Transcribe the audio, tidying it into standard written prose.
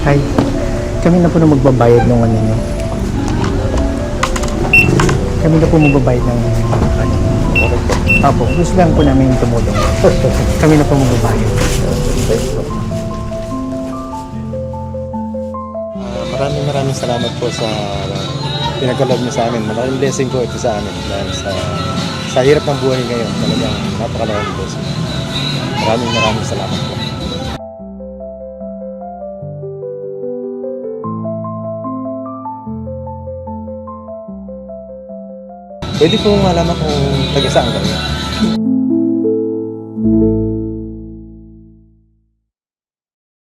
Hi, kami na po na magbabayad ng ano nyo. Kami na po magbabayad ng ano. Apo, gusto lang po namin tumulong. Kami na po magbabayad. Maraming salamat po sa pinagkaloob niyo sa amin. Malaking blessing po ito sa amin dahil sa hirap ng buhay ngayon. Talagang napakalaking blessing. Maraming salamat po. Pwede po malaman kung taga saan kayo?